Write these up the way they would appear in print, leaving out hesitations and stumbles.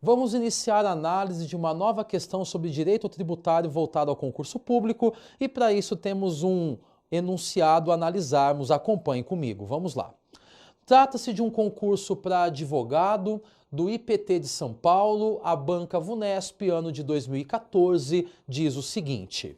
Vamos iniciar a análise de uma nova questão sobre direito tributário voltado ao concurso público e para isso temos um enunciado a analisarmos. Acompanhe comigo, vamos lá. Trata-se de um concurso para advogado do IPT de São Paulo, a banca Vunesp, ano de 2014, diz o seguinte: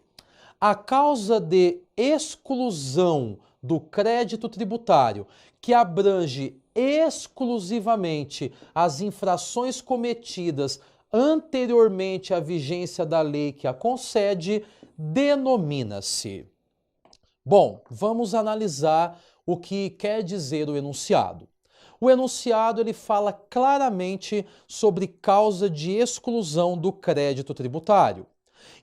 a causa de exclusão do crédito tributário, que abrange exclusivamente as infrações cometidas anteriormente à vigência da lei que a concede, denomina-se. Bom, vamos analisar o que quer dizer o enunciado. O enunciado ele fala claramente sobre causa de exclusão do crédito tributário.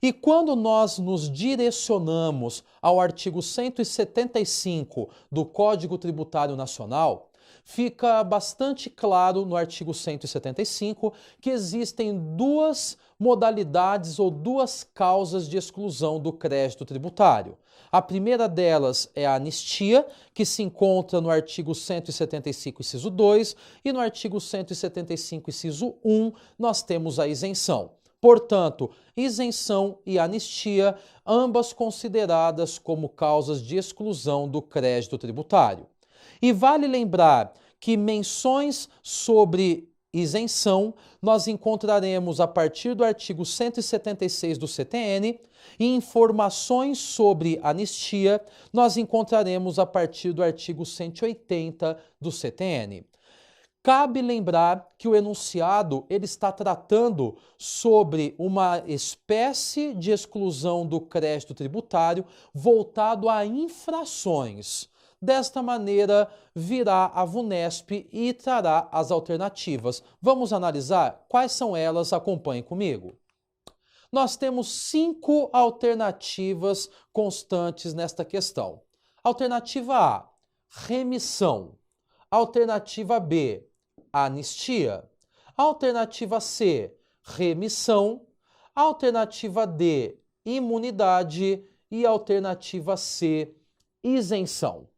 E quando nós nos direcionamos ao artigo 175 do Código Tributário Nacional, fica bastante claro no artigo 175 que existem duas modalidades ou duas causas de exclusão do crédito tributário. A primeira delas é a anistia, que se encontra no artigo 175, inciso 2, e no artigo 175, inciso 1, nós temos a isenção. Portanto, isenção e anistia, ambas consideradas como causas de exclusão do crédito tributário. E vale lembrar que menções sobre isenção nós encontraremos a partir do artigo 176 do CTN e informações sobre anistia nós encontraremos a partir do artigo 180 do CTN. Cabe lembrar que o enunciado ele está tratando sobre uma espécie de exclusão do crédito tributário voltado a infrações. Desta maneira, virá a Vunesp e trará as alternativas. Vamos analisar quais são elas? Acompanhe comigo. Nós temos 5 alternativas constantes nesta questão. Alternativa A, remissão. Alternativa B, anistia. Alternativa C, remissão. Alternativa D, imunidade. E alternativa C, isenção.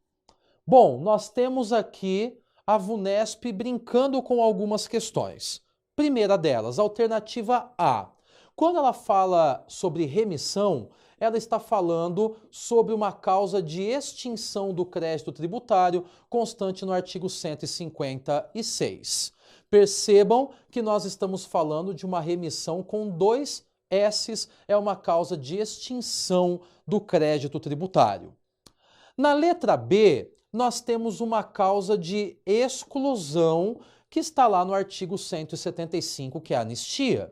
Bom, nós temos aqui a Vunesp brincando com algumas questões. Primeira delas, alternativa A. Quando ela fala sobre remissão, ela está falando sobre uma causa de extinção do crédito tributário constante no artigo 156. Percebam que nós estamos falando de uma remissão com 2 S's, é uma causa de extinção do crédito tributário. Na letra B, nós temos uma causa de exclusão que está lá no artigo 175, que é a anistia.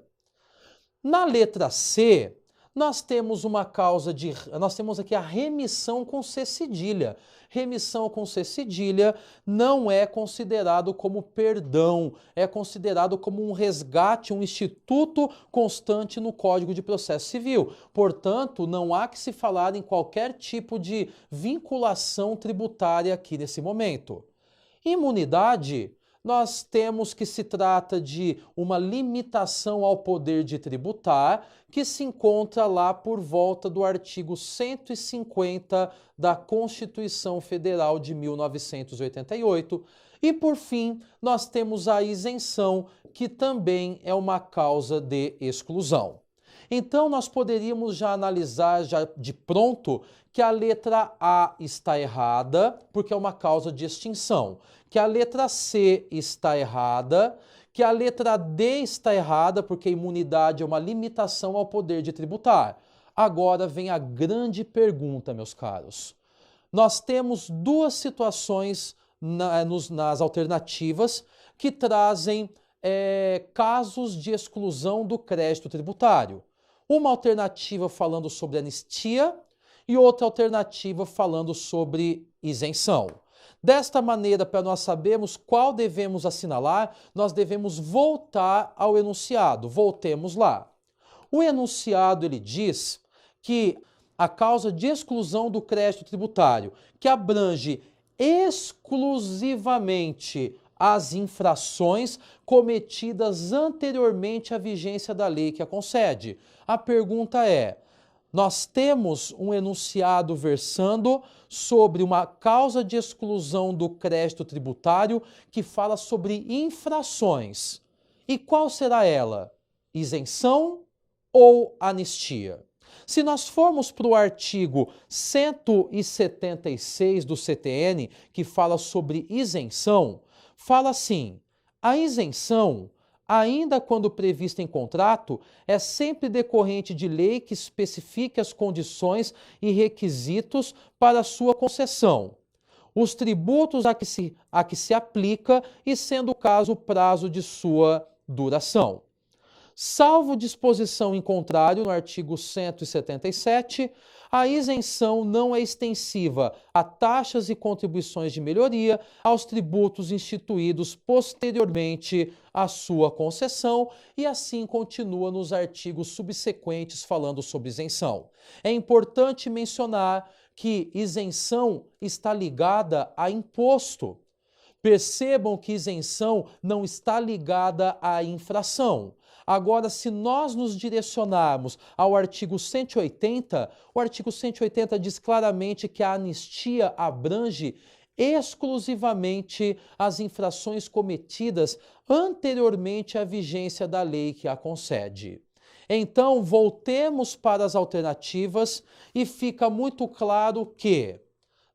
Na letra C, nós temos aqui a remissão com C cedilha. Remissão com C cedilha não é considerado como perdão, é considerado como um resgate, um instituto constante no Código de Processo Civil. Portanto, não há que se falar em qualquer tipo de vinculação tributária aqui nesse momento. Imunidade, nós temos que se trata de uma limitação ao poder de tributar, que se encontra lá por volta do artigo 150 da Constituição Federal de 1988. E, por fim, nós temos a isenção, que também é uma causa de exclusão. Então, nós poderíamos já analisar já de pronto que a letra A está errada, porque é uma causa de extinção, que a letra C está errada, que a letra D está errada, porque a imunidade é uma limitação ao poder de tributar. Agora vem a grande pergunta, meus caros. Nós temos duas situações nas alternativas que trazem casos de exclusão do crédito tributário. Uma alternativa falando sobre anistia e outra alternativa falando sobre isenção. Desta maneira, para nós sabermos qual devemos assinalar, nós devemos voltar ao enunciado. Voltemos lá. O enunciado ele diz que a causa de exclusão do crédito tributário, que abrange exclusivamente as infrações cometidas anteriormente à vigência da lei que a concede. A pergunta é: nós temos um enunciado versando sobre uma causa de exclusão do crédito tributário que fala sobre infrações. E qual será ela? Isenção ou anistia? Se nós formos para o artigo 176 do CTN, que fala sobre isenção, fala assim: a isenção, ainda quando prevista em contrato, é sempre decorrente de lei que especifique as condições e requisitos para sua concessão, os tributos a que se aplica e, sendo o caso, o prazo de sua duração. Salvo disposição em contrário, no artigo 177, a isenção não é extensiva a taxas e contribuições de melhoria, aos tributos instituídos posteriormente à sua concessão, e assim continua nos artigos subsequentes falando sobre isenção. É importante mencionar que isenção está ligada a imposto. Percebam que isenção não está ligada à infração. Agora, se nós nos direcionarmos ao artigo 180, o artigo 180 diz claramente que a anistia abrange exclusivamente as infrações cometidas anteriormente à vigência da lei que a concede. Então, voltemos para as alternativas e fica muito claro que,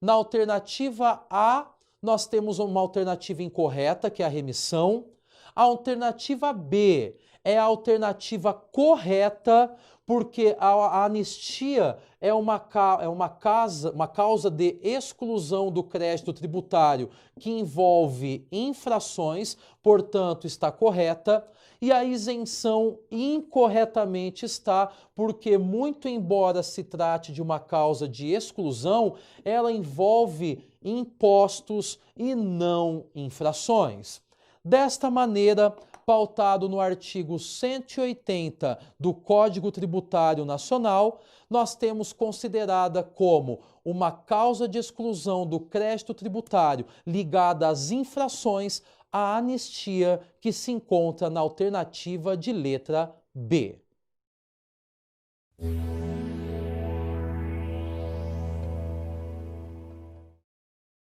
na alternativa A, nós temos uma alternativa incorreta, que é a remissão. A alternativa B é a alternativa correta, porque a anistia é uma causa de exclusão do crédito tributário que envolve infrações, portanto está correta. E a isenção incorretamente está, porque muito embora se trate de uma causa de exclusão, ela envolve impostos e não infrações. Desta maneira, pautado no artigo 180 do Código Tributário Nacional, nós temos considerada como uma causa de exclusão do crédito tributário ligada às infrações a anistia que se encontra na alternativa de letra B.